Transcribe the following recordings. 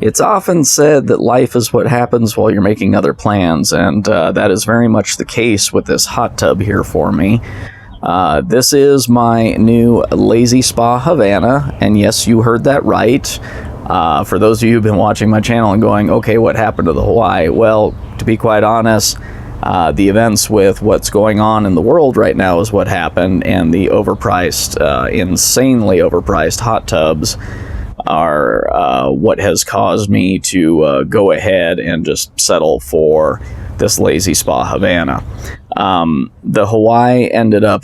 It's often said that life is what happens while you're making other plans, and that is very much the case with this hot tub here for me. This is my new Lazy Spa Havana, and yes, you heard that right. For those of you who've been watching my channel and going, okay, what happened to the Hawaii? Well, to be quite honest, the events with what's going on in the world right now is what happened, and the overpriced, insanely overpriced hot tubs are what has caused me to go ahead and just settle for this Lazy Spa Havana. The Hawaii ended up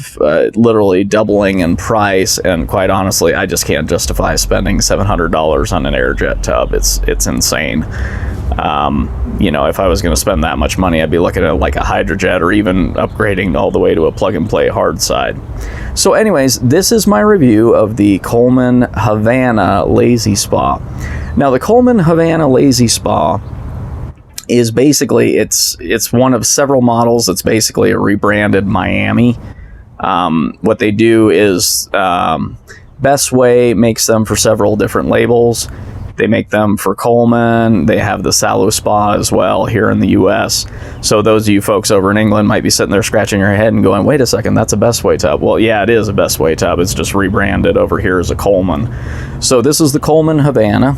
literally doubling in price, and quite honestly, I just can't justify spending $700 on an Airjet tub. It's insane. You know, if I was going to spend that much money, I'd be looking at like a Hydrojet or even upgrading all the way to a plug-and-play hard side. So anyways, this is my review of the Coleman Havana Lazy Spa. Now, the Coleman Havana Lazy Spa is basically, it's one of several models. It's basically a rebranded Miami. What they do is Bestway makes them for several different labels. They make them for Coleman. They have the Saluspa as well here in the US. So those of you folks over in England might be sitting there scratching your head and going, wait a second, that's a Bestway tub. Well, yeah, it is a Bestway tub. It's just rebranded over here as a Coleman. So this is the Coleman Havana.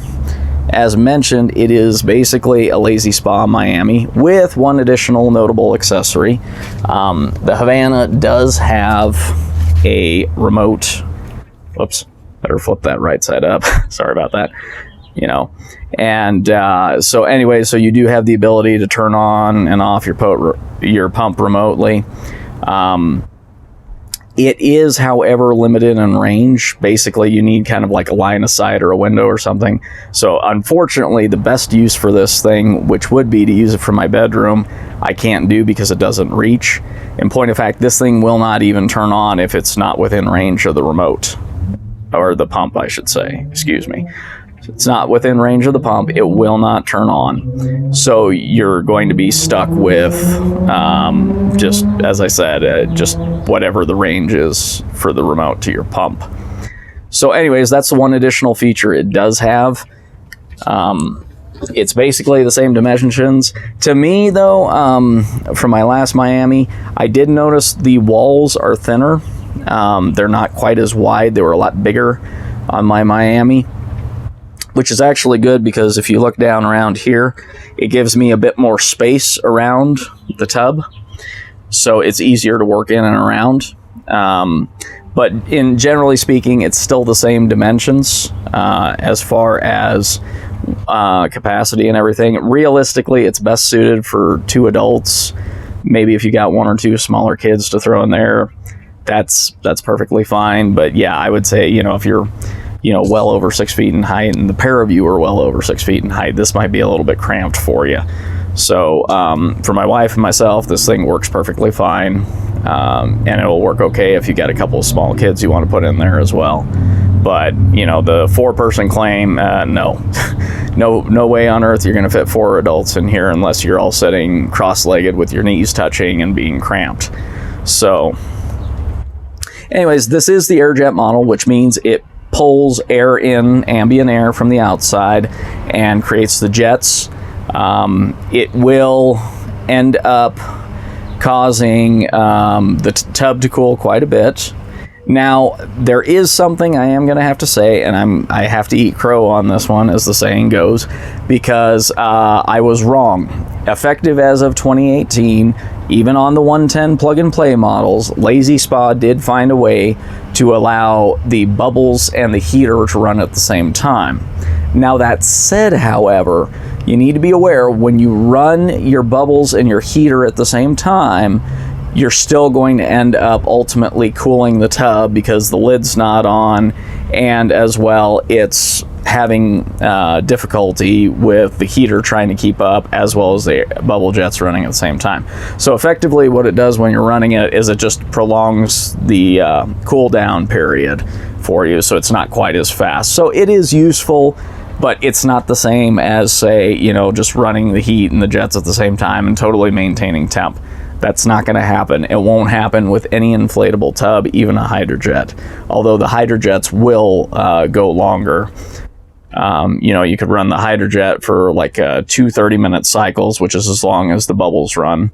As mentioned, it is basically a Lazy Spa Miami with one additional notable accessory. The Havana does have a remote. Whoops, better flip that right side up. Sorry about that. You know, and so anyway, so you do have the ability to turn on and off your pump remotely. It is, however, limited in range. Basically, you need kind of like a line of sight or a window or something. So unfortunately, the best use for this thing, which would be to use it for my bedroom, I can't do because it doesn't reach. In point of fact, this thing will not even turn on if it's not within range of the remote, or the pump, I should say. Excuse me. If it's not within range of the pump, it will not turn on. So you're going to be stuck with, just as I said, just whatever the range is for the remote to your pump. So anyways, that's the one additional feature it does have. It's basically the same dimensions. To me, though, from my last Miami, I did notice the walls are thinner. They're not quite as wide. They were a lot bigger on my Miami, which is actually good because if you look down around here, it gives me a bit more space around the tub. So it's easier to work in and around. But in generally speaking, it's still the same dimensions as far as capacity and everything. Realistically, it's best suited for 2 adults. Maybe if you got 1 or 2 smaller kids to throw in there, that's perfectly fine. But yeah, I would say, you know, if you're, you know, well over 6 feet in height, and the pair of you are well over 6 feet in height, this might be a little bit cramped for you. So for my wife and myself, this thing works perfectly fine, and it'll work okay if you got a couple of small kids you want to put in there as well. But you know, the 4-person claim, no way on earth you're going to fit 4 adults in here unless you're all sitting cross-legged with your knees touching and being cramped. So anyways, this is the Airjet model, which means it pulls air in, ambient air from the outside, and creates the jets. It will end up causing the tub to cool quite a bit. Now, there is something I am going to have to say, and I have to eat crow on this one, as the saying goes, because I was wrong. Effective as of 2018, even on the 110 plug-and-play models, Lazy Spa did find a way to allow the bubbles and the heater to run at the same time. Now, that said, however, you need to be aware when you run your bubbles and your heater at the same time, you're still going to end up ultimately cooling the tub because the lid's not on, and as well it's having difficulty with the heater trying to keep up, as well as the bubble jets running at the same time. So effectively what it does when you're running it is it just prolongs the cool down period for you, so it's not quite as fast. So it is useful, but it's not the same as, say, you know, just running the heat and the jets at the same time and totally maintaining temp. That's not going to happen. It won't happen with any inflatable tub, even a Hydrojet, although the Hydrojets will go longer. You could run the hydrojet for like 2 30-minute cycles, which is as long as the bubbles run.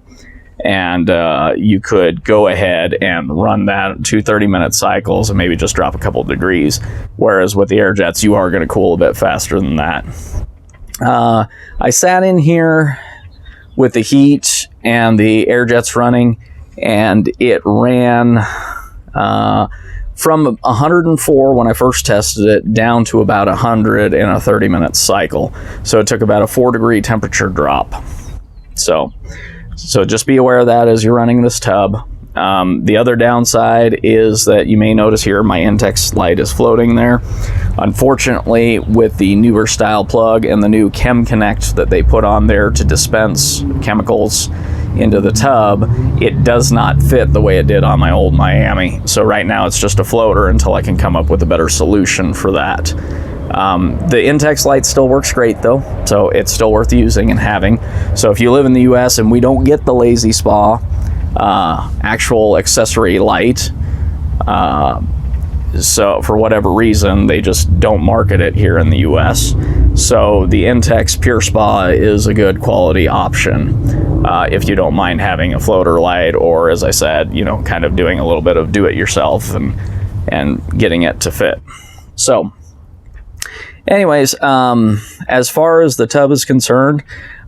And you could go ahead and run that 2 30-minute cycles and maybe just drop a couple degrees. Whereas with the air jets, you are going to cool a bit faster than that. I sat in here with the heat and the air jets running, and it ran from 104 when I first tested it down to about 100 in a 30-minute cycle. So it took about a 4-degree temperature drop. So just be aware of that as you're running this tub. The other downside is that you may notice here my Intex light is floating there. Unfortunately, with the newer style plug and the new Chem Connect that they put on there to dispense chemicals into the tub, it does not fit the way it did on my old Miami. So right now it's just a floater until I can come up with a better solution for that. The Intex light still works great though, so it's still worth using and having. So if you live in the US and we don't get the Lazy Spa actual accessory light, so for whatever reason they just don't market it here in the US, so the Intex Pure Spa is a good quality option if you don't mind having a floater light, or as I said, kind of doing a little bit of do-it-yourself and getting it to fit. So anyways, as far as the tub is concerned,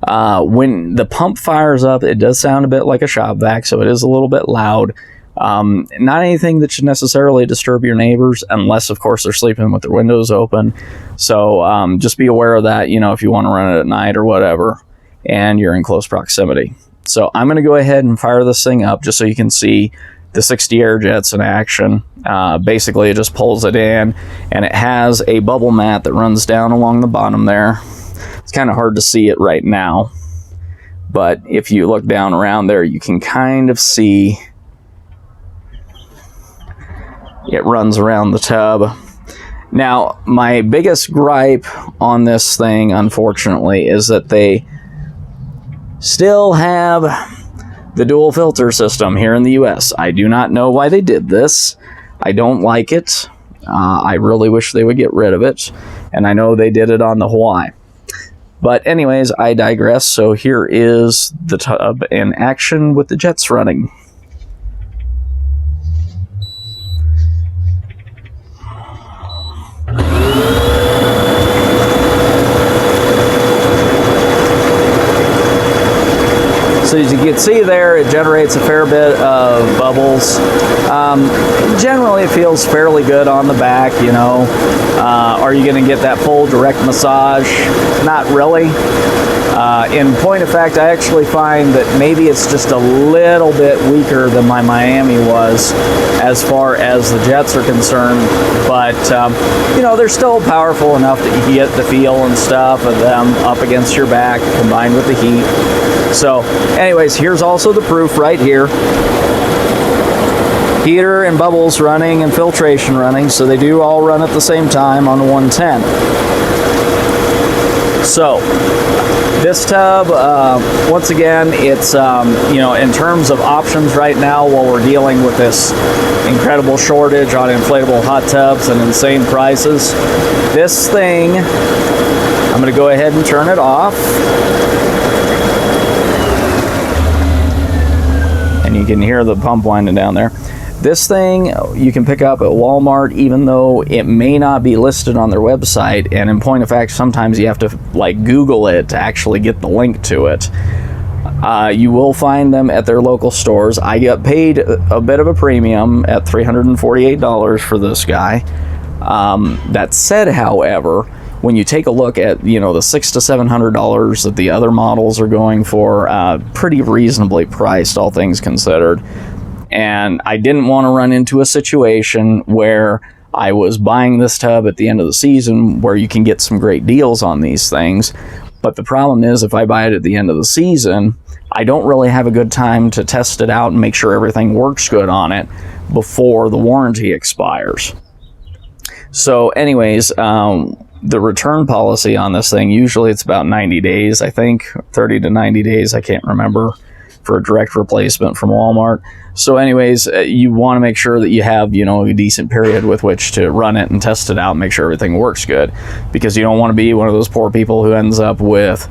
when the pump fires up, it does sound a bit like a shop vac, so it is a little bit loud. Not anything that should necessarily disturb your neighbors, unless, of course, they're sleeping with their windows open. So just be aware of that, if you want to run it at night or whatever, and you're in close proximity. So I'm going to go ahead and fire this thing up just so you can see the 60 air jets in action. Basically, it just pulls it in, and it has a bubble mat that runs down along the bottom there. It's kind of hard to see it right now, but if you look down around there, you can kind of see it runs around the tub. Now, my biggest gripe on this thing, unfortunately, is that they still have the dual filter system here in the US. I do not know why they did this. I don't like it. I really wish they would get rid of it. And I know they did it on the Hawaii. But anyways, I digress. So here is the tub in action with the jets running. So as you can see there, it generates a fair bit of bubbles. Generally, it feels fairly good on the back, Are you going to get that full direct massage? Not really. In point of fact, I actually find that maybe it's just a little bit weaker than my Miami was as far as the jets are concerned. But, they're still powerful enough that you can get the feel and stuff of them up against your back combined with the heat. So, anyways, here's also the proof right here. Heater and bubbles running and filtration running, so they do all run at the same time on 110. So, this tub, once again, it's, in terms of options right now, while we're dealing with this incredible shortage on inflatable hot tubs and insane prices, this thing, I'm going to go ahead and turn it off. And you can hear the pump winding down there. This thing you can pick up at Walmart, even though it may not be listed on their website. And in point of fact, sometimes you have to Google it to actually get the link to it. You will find them at their local stores. I got paid a bit of a premium at $348 for this guy. That said, however, when you take a look at the $600 to $700 that the other models are going for, pretty reasonably priced, all things considered. And I didn't want to run into a situation where I was buying this tub at the end of the season, where you can get some great deals on these things. But the problem is, if I buy it at the end of the season, I don't really have a good time to test it out and make sure everything works good on it before the warranty expires. So anyways, the return policy on this thing, usually it's about 90 days, I think, 30 to 90 days, I can't remember. for a direct replacement from Walmart. So anyways, you want to make sure that you have, a decent period with which to run it and test it out and make sure everything works good, because you don't want to be one of those poor people who ends up with,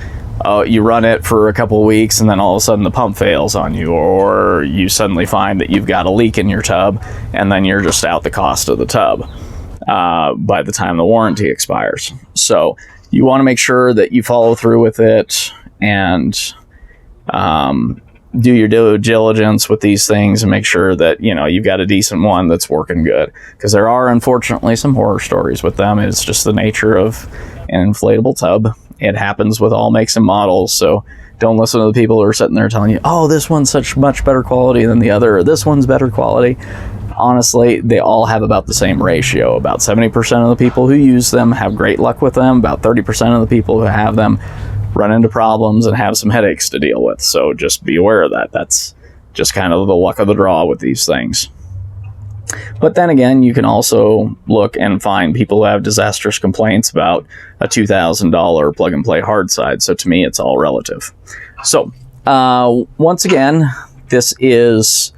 you run it for a couple of weeks and then all of a sudden the pump fails on you, or you suddenly find that you've got a leak in your tub and then you're just out the cost of the tub by the time the warranty expires. So you want to make sure that you follow through with it and do your due diligence with these things and make sure that you've got a decent one that's working good, because there are unfortunately some horror stories with them. It's just the nature of an inflatable tub. It happens with all makes and models, so don't listen to the people who are sitting there telling you, oh, this one's such much better quality than the other, or this one's better quality. Honestly, they all have about the same ratio. About 70% of the people who use them have great luck with them. About 30% of the people who have them run into problems and have some headaches to deal with. So just be aware of that. That's just kind of the luck of the draw with these things. But then again, you can also look and find people who have disastrous complaints about a $2,000 plug-and-play hard side. So to me, it's all relative. So once again, this is,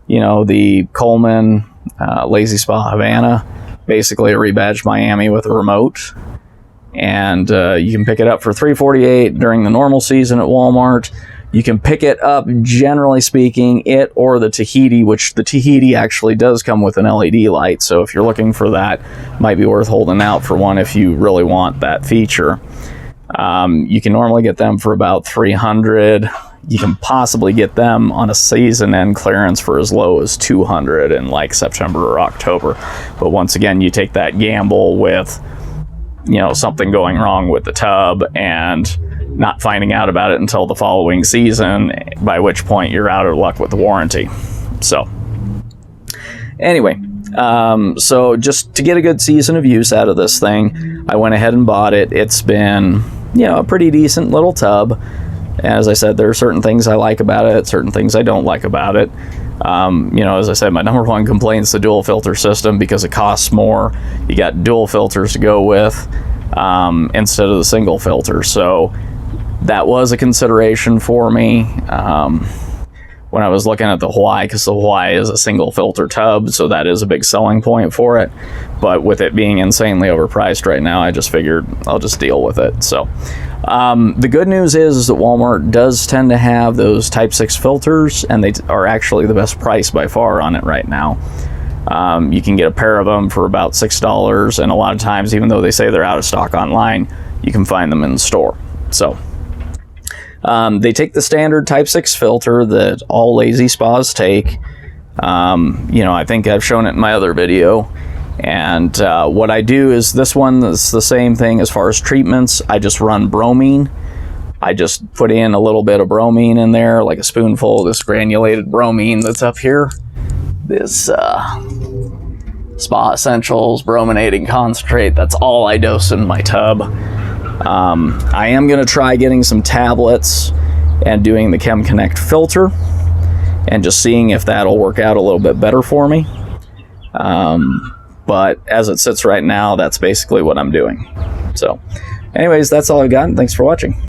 the Coleman Lazy Spa Havana, basically a rebadged Miami with a remote. And you can pick it up for $348 during the normal season at Walmart. You can pick it up, generally speaking, it or the Tahiti, which the Tahiti actually does come with an LED light. So if you're looking for that, might be worth holding out for one if you really want that feature. You can normally get them for about $300. You can possibly get them on a season end clearance for as low as $200 in like September or October. But once again, you take that gamble with something going wrong with the tub and not finding out about it until the following season, by which point you're out of luck with the warranty. So anyway, so just to get a good season of use out of this thing, I went ahead and bought it. It's been, a pretty decent little tub. As I said, there are certain things I like about it, certain things I don't like about it. As I said, my number one complaint is the dual filter system, because it costs more. You got dual filters to go with instead of the single filter. So that was a consideration for me when I was looking at the Hawaii, because the Hawaii is a single filter tub, so that is a big selling point for it. But with it being insanely overpriced right now, I just figured I'll just deal with it. So the good news is that Walmart does tend to have those Type 6 filters, and they are actually the best price by far on it right now. You can get a pair of them for about $6, and a lot of times, even though they say they're out of stock online, you can find them in the store. So they take the standard Type 6 filter that all lazy spas take. I think I've shown it in my other video. And what I do is, this one is the same thing as far as treatments. I just run bromine. I just put in a little bit of bromine in there, like a spoonful of this granulated bromine that's up here. This Spa Essentials brominating concentrate. That's all I dose in my tub. I am going to try getting some tablets and doing the Chem Connect filter and just seeing if that'll work out a little bit better for me. But as it sits right now, that's basically what I'm doing. So anyways, that's all I've got. Thanks for watching.